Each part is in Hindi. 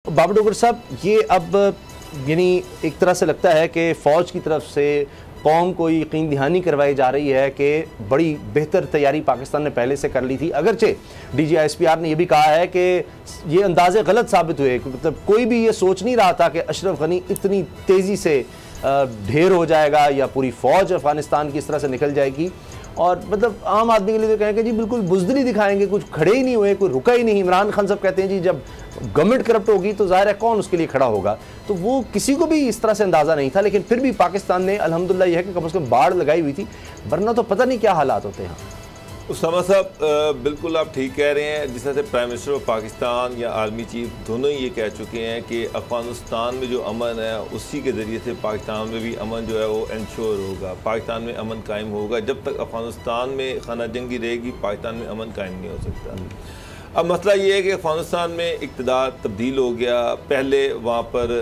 बाबर डोगर साहब, ये अब यानी एक तरह से लगता है कि फ़ौज की तरफ से कौम को यकीन दहानी करवाई जा रही है कि बड़ी बेहतर तैयारी पाकिस्तान ने पहले से कर ली थी। अगरचे DGISPR ने यह भी कहा है कि ये अंदाजे गलत साबित हुए, मतलब कोई भी ये सोच नहीं रहा था कि अशरफ गनी इतनी तेज़ी से ढेर हो जाएगा या पूरी फ़ौज अफ़गानिस्तान की इस तरह से निकल जाएगी। और मतलब आम आदमी के लिए तो कहें कि जी बिल्कुल बुज़दिली दिखाएंगे, कुछ खड़े ही नहीं हुए, कोई रुका ही नहीं। इमरान खान साहब कहते हैं जी जब गवर्नमेंट करप्ट होगी तो ज़ाहिर है कौन उसके लिए खड़ा होगा। तो वो किसी को भी इस तरह से अंदाज़ा नहीं था, लेकिन फिर भी पाकिस्तान ने अल्हम्दुलिल्लाह यह है कि कम से कम बाढ़ लगाई हुई थी, वरना तो पता नहीं क्या हालात होते हैं। उसामा साहब, बिल्कुल आप ठीक कह रहे हैं। जिस तरह से प्राइम मिनिस्टर ऑफ पाकिस्तान या आर्मी चीफ दोनों ही ये कह चुके हैं कि अफ़गानिस्तान में जो अमन है उसी के ज़रिए से पाकिस्तान में भी अमन जो है वो इंश्योर होगा, पाकिस्तान में अमन कायम होगा। जब तक अफ़गानिस्तान में खाना जंगी रहेगी पाकिस्तान में अमन कायम नहीं हो सकता। अब मसला ये है कि अफ़गानिस्तान में इक़्तिदार तब्दील हो गया। पहले वहाँ पर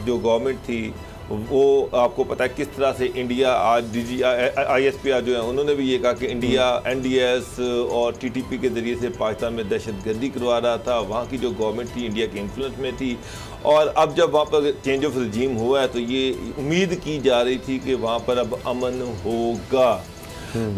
जो गवर्नमेंट थी वो आपको पता है किस तरह से इंडिया आज DGISPR जो है उन्होंने भी ये कहा कि इंडिया NDS और TTP के ज़रिए से पाकिस्तान में दहशतगर्दी करवा रहा था। वहाँ की जो गवर्नमेंट थी इंडिया के इन्फ्लुएंस में थी, और अब जब वहाँ पर चेंज ऑफ रजीम हुआ है तो ये उम्मीद की जा रही थी कि वहाँ पर अब अमन होगा।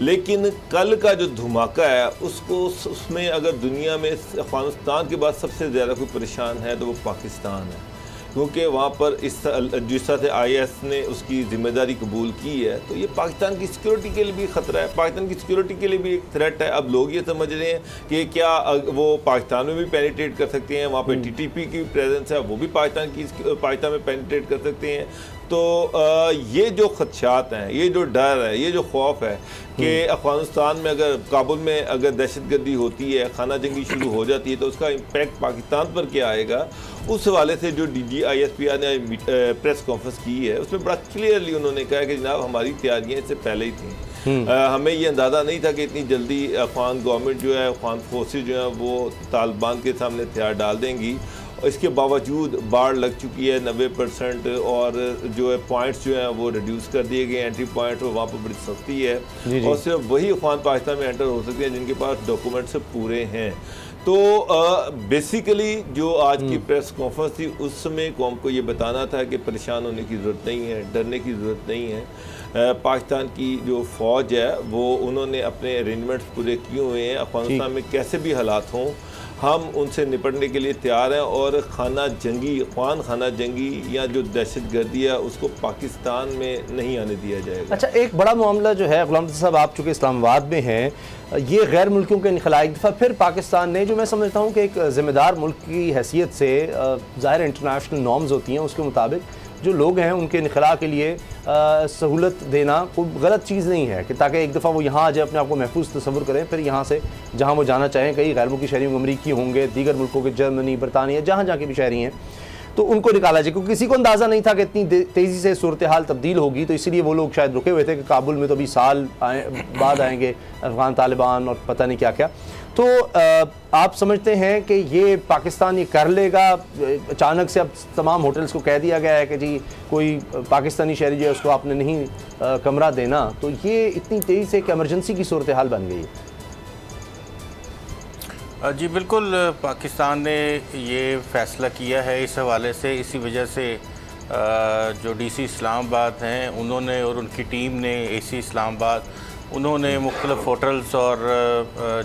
लेकिन कल का जो धमाका है उसमें अगर दुनिया में अफ़गानिस्तान के बाद सबसे ज़्यादा कोई परेशान है तो वो पाकिस्तान है, क्योंकि वहाँ पर जिस तरह से IS ने उसकी जिम्मेदारी कबूल की है तो ये पाकिस्तान की सिक्योरिटी के लिए भी ख़तरा है, पाकिस्तान की सिक्योरिटी के लिए भी एक थ्रेट है। अब लोग ये समझ रहे हैं कि क्या वो पाकिस्तान में भी पेनिट्रेट कर सकते हैं, वहाँ पर TTP की प्रेजेंस है वो भी पाकिस्तान में पेनिट्रेट कर सकते हैं। तो ये जो खदशात हैं, ये जो डर है, ये जो खौफ है कि अफ़गानिस्तान में अगर काबुल में अगर दहशतगर्दी होती है, खाना जंगी शुरू हो जाती है तो उसका इम्पैक्ट पाकिस्तान पर क्या आएगा, उस हवाले से जो DGISPR ने प्रेस कॉन्फ्रेंस की है उसमें बड़ा क्लियरली उन्होंने कहा कि जनाब हमारी तैयारियाँ इससे पहले ही थी। हमें ये अंदाज़ा नहीं था कि इतनी जल्दी अफ़गान गवर्नमेंट जो है, अफ़गान फोर्सेज जो हैं वो तालिबान के सामने हथियार डाल देंगी। इसके बावजूद बाढ़ लग चुकी है 90%, और जो है पॉइंट्स जो हैं वो रिड्यूस कर दिए गए, एंट्री पॉइंट वहाँ पर बड़ी सख्ती है। और सिर्फ वही अफ़गान पाकिस्तान में एंटर हो सकते हैं जिनके पास डॉक्यूमेंट्स पूरे हैं। तो बेसिकली जो आज की प्रेस कॉन्फ्रेंस थी उस समय कौम को ये बताना था कि परेशान होने की ज़रूरत नहीं है, डरने की ज़रूरत नहीं है। पाकिस्तान की जो फ़ौज है वो उन्होंने अपने अरेंजमेंट्स पूरे किए हुए हैं। अफ़गानिस्तान में कैसे भी हालात हों हम उनसे निपटने के लिए तैयार हैं, और अफ़गान खाना जंगी या जो दहशतगर्दी है उसको पाकिस्तान में नहीं आने दिया जाएगा। अच्छा, एक बड़ा मामला जो है गुलाम साहब, आप चूँकि इस्लामाबाद में हैं, ये गैर मुल्कियों के निखला एक दफ़ा फिर पाकिस्तान ने, जो मैं समझता हूँ कि एक ज़िम्मेदार मुल्क की हैसियत से ज़ाहिर इंटरनेशनल नॉर्म्स होती हैं उसके मुताबिक जो लोग हैं उनके निखला के लिए सहूलत देना कोई गलत चीज़ नहीं है, कि ताकि एक दफ़ा वो यहाँ आ जाए, अपने आप को महफूज तस्वुर करें, फिर यहाँ से जहाँ वो जाना चाहें, कई गैर मुल्की शहरी अमरीकी होंगे, दीगर मुल्कों के जर्मनी, बरतानिया, जहाँ जहाँ के भी शहरी हैं, तो उनको निकाला जाए। क्योंकि किसी को अंदाज़ा नहीं था कि इतनी तेज़ी से सूरत हाल तब्दील होगी, तो इसीलिए वो लोग शायद रुके हुए थे कि काबुल में तो अभी साल बाद आएंगे अफ़गान तालिबान और पता नहीं क्या क्या। तो आप समझते हैं कि ये पाकिस्तान ये कर लेगा? अचानक से अब तमाम होटल्स को कह दिया गया है कि जी कोई पाकिस्तानी शहरी जो है उसको आपने नहीं कमरा देना, तो ये इतनी तेज़ी से एक एमरजेंसी की सूरत हाल बन गई है। जी बिल्कुल, पाकिस्तान ने ये फ़ैसला किया है इस हवाले से, इसी वजह से जो DC इस्लामाबाद हैं उन्होंने और उनकी टीम ने AC इस्लामाबाद उन्होंने मुख्तलिफ़ होटल्स और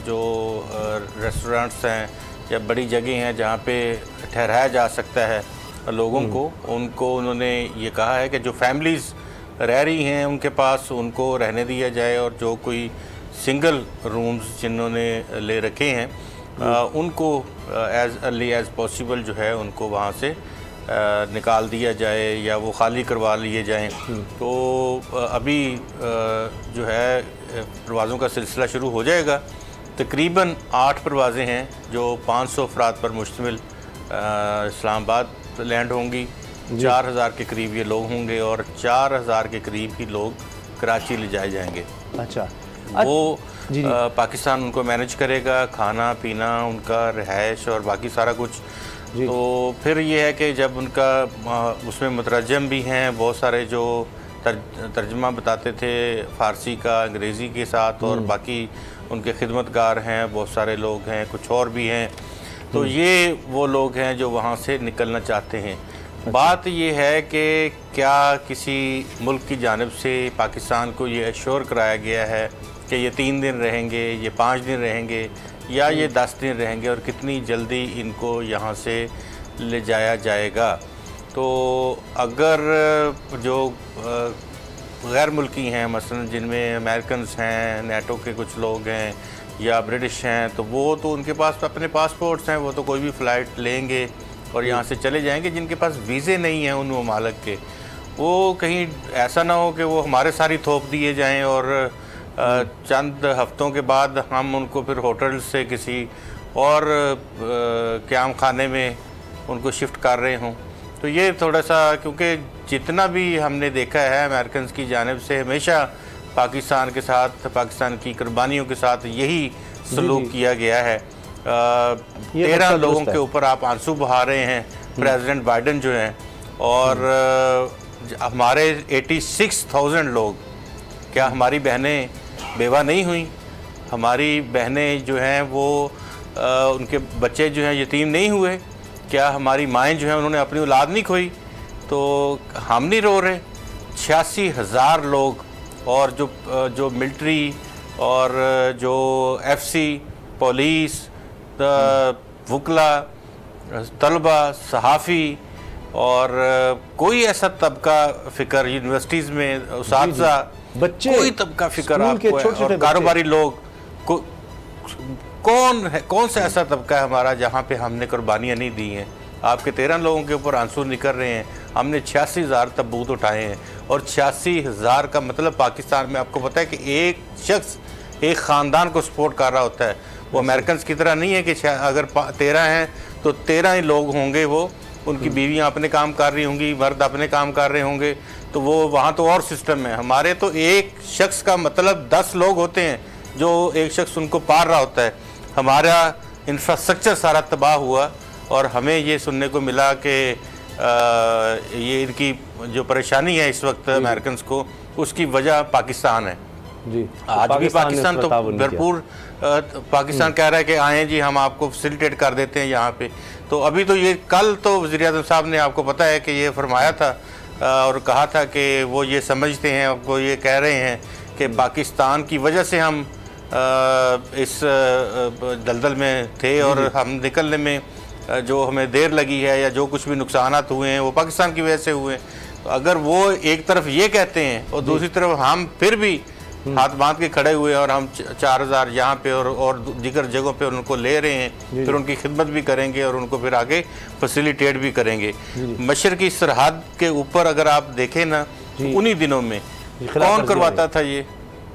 जो रेस्टोरेंट्स हैं या बड़ी जगह हैं जहाँ पे ठहराया जा सकता है लोगों को, उनको उन्होंने ये कहा है कि जो फैमिलीज़ रह रही हैं उनके पास उनको रहने दिया जाए, और जो कोई सिंगल रूम्स जिन्होंने ले रखे हैं उनको एज़ अर्ली एज़ पॉसिबल जो है उनको वहाँ से निकाल दिया जाए या वो खाली करवा लिए जाएं। तो अभी जो है परवाज़ों का सिलसिला शुरू हो जाएगा। तकरीबन 8 परवाज़ें हैं जो 500 अफराद पर मुश्तमिल इस्लामाबाद लैंड होंगी। 4000 के करीब ये लोग होंगे और 4000 के करीब ही लोग कराची ले जाए जाएंगे। अच्छा, वो पाकिस्तान उनको मैनेज करेगा, खाना पीना उनका, रिहाइश और बाकी सारा कुछ। तो फिर ये है कि जब उनका उसमें मुतरजम भी हैं, बहुत सारे जो तर्जमा बताते थे फ़ारसी का अंग्रेज़ी के साथ, और बाकी उनके खिदमतगार हैं, बहुत सारे लोग हैं, कुछ और भी हैं। तो ये वो लोग हैं जो वहाँ से निकलना चाहते हैं। बात ये है कि क्या किसी मुल्क की जानिब से पाकिस्तान को ये एश्योर कराया गया है कि ये 3 दिन रहेंगे, ये 5 दिन रहेंगे, या ये 10 दिन रहेंगे, और कितनी जल्दी इनको यहाँ से ले जाया जाएगा। तो अगर जो गैर मुल्की हैं, मसलन जिनमें अमेरिकन्स हैं, नेटो के कुछ लोग हैं या ब्रिटिश हैं, तो वो तो उनके पास अपने पासपोर्ट्स हैं, वो तो कोई भी फ़्लाइट लेंगे और यहाँ से चले जाएंगे। जिनके पास वीज़े नहीं हैं उन ममालिक के, वो कहीं ऐसा ना हो कि वो हमारे सारी थोप दिए जाएं और चंद हफ्तों के बाद हम उनको फिर होटल से किसी और क़याम खाने में उनको शिफ्ट कर रहे हों। तो ये थोड़ा सा, क्योंकि जितना भी हमने देखा है अमेरिकन की जानिब से हमेशा पाकिस्तान के साथ, पाकिस्तान की कुर्बानियों के साथ यही सलूक किया गया है। 13 लोगों के ऊपर आप आंसू बहा रहे हैं, प्रेसिडेंट बाइडन जो हैं, और हमारे 86,000 लोग, क्या हमारी बहनें बेवा नहीं हुई? हमारी बहनें जो हैं वो उनके बच्चे जो हैं यतीम नहीं हुए? क्या हमारी माएँ जो हैं उन्होंने अपनी औलाद नहीं खोई? तो हम नहीं रो रहे? 86,000 लोग, और जो मिलिट्री और जो एफसी, पुलिस, वकला, तलबा, सहाफ़ी, और कोई ऐसा तबका फ़िक्र यूनिवर्सिटीज़ में उस्ताज़ा, बच्चे, कोई तबका फ़िक्र आपको है, और कारोबारी लोग कौन है? कौन सा ऐसा तबका है हमारा जहाँ पे हमने कुर्बानियाँ नहीं दी हैं? आपके 13 लोगों के ऊपर आंसू निकल रहे हैं, हमने 86,000 तबूत उठाए हैं, और 86,000 का मतलब पाकिस्तान में आपको पता है कि एक शख्स एक ख़ानदान को सपोर्ट कर रहा होता है। वो अमेरिकन की तरह नहीं है कि अगर 13 हैं तो 13 ही लोग होंगे, वो उनकी बीवियां अपने काम कर रही होंगी, मर्द अपने काम कर रहे होंगे, तो वो वहाँ तो और सिस्टम है। हमारे तो एक शख्स का मतलब 10 लोग होते हैं जो एक शख्स उनको पार रहा होता है। हमारा इंफ्रास्ट्रक्चर सारा तबाह हुआ, और हमें ये सुनने को मिला कि ये इनकी जो परेशानी है इस वक्त अमेरिकन को, उसकी वजह पाकिस्तान है जी। आज भी पाकिस्तान तो भरपूर पाकिस्तान कह रहा है कि आएँ जी, हम आपको फैसिलिटेट कर देते हैं यहाँ पे। तो अभी तो ये कल तो वज़ीर-ए-आज़म साहब ने, आपको पता है कि ये फरमाया था और कहा था कि वो ये समझते हैं, वो ये कह रहे हैं कि पाकिस्तान की वजह से हम इस दलदल में थे, और हम निकलने में जो हमें देर लगी है या जो कुछ भी नुकसानात हुए हैं वो पाकिस्तान की वजह से हुए हैं। तो अगर वो एक तरफ ये कहते हैं और दूसरी तरफ हम फिर भी हाथ बांध के खड़े हुए, और हम 4,000 यहाँ पे और दीगर जगहों पे उनको ले रहे हैं, फिर उनकी खिदमत भी करेंगे और उनको फिर आगे फैसिलिटेट भी करेंगे। मशरकी सरहद के ऊपर अगर आप देखें ना, तो उन्हीं दिनों में कौन करवाता था ये?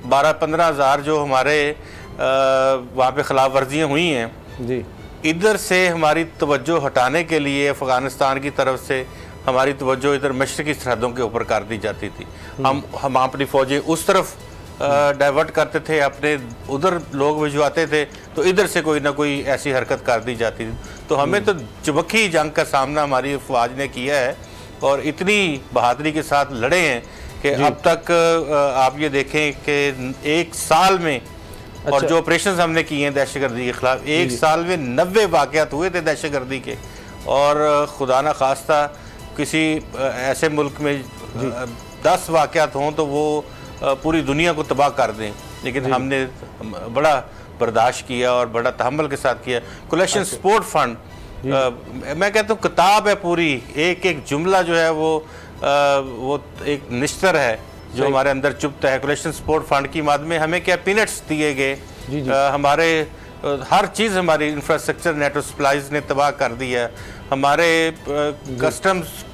12-15 हज़ार जो हमारे वहाँ पे खिलाफ वर्जियाँ हुई हैं जी। इधर से हमारी तवज्जो हटाने के लिए अफ़गानिस्तान की तरफ से हमारी तवज्जो इधर मशरकी सरहदों के ऊपर कर दी जाती थी। हम अपनी फ़ौजें उस तरफ डाइवर्ट करते थे, अपने उधर लोग भिजवाते थे, तो इधर से कोई ना कोई ऐसी हरकत कर दी जाती थी। तो हमें तो चुबकी जंग का सामना हमारी फ़ौज ने किया है, और इतनी बहादुरी के साथ लड़े हैं कि अब तक आप ये देखें कि 1 साल में और जो ऑपरेशन हमने किए हैं दहशतगर्दी के खिलाफ, 1 साल में 90 वाक़यात हुए थे दहशतगर्दी के। और खुदा न खास्ता किसी ऐसे मुल्क में 10 वाक़यात हों तो वो पूरी दुनिया को तबाह कर दें, लेकिन हमने बड़ा बर्दाश्त किया और बड़ा तहम्मुल के साथ किया। कलेक्शन सपोर्ट फंड, मैं कहता हूँ किताब है पूरी, एक एक जुमला जो है वो एक निश्तर है जो हमारे अंदर चुपता है। कलेक्शन सपोर्ट फंड की मद में हमें क्या पीनट्स दिए गए, हमारे हर चीज़, हमारी इंफ्रास्ट्रक्चर नेटो सप्लाईज ने तबाह कर दिया, हमारे कस्टम्स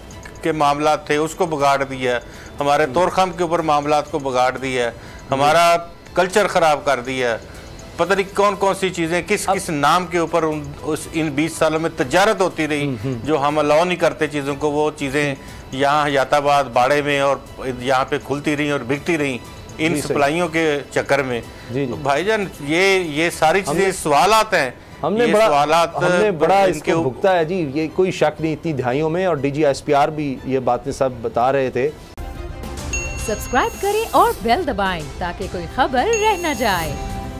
के मामला थे उसको बिगाड़ दिया, हमारे तोरखम के ऊपर मामलात को बिगाड़ दिया, हमारा कल्चर ख़राब कर दिया, पता नहीं कौन कौन सी चीज़ें किस किस नाम के ऊपर इन 20 सालों में तजारत होती रही जो हम अलाउ नहीं करते चीज़ों को। वो चीज़ें यहाँ हयाताबाद बाड़े में और यहाँ पे खुलती रही और बिकती रही इन सप्लाइयों के चक्कर में। तो भाईजान ये सारी चीज़ें सवालात हैं, हमने बड़ा इसको भुगता है जी, ये कोई शक नहीं इतनी दहाइयों में। और DGSPR भी ये बातें सब बता रहे थे। सब्सक्राइब करें और बेल दबाएं ताकि कोई खबर रह न जाए।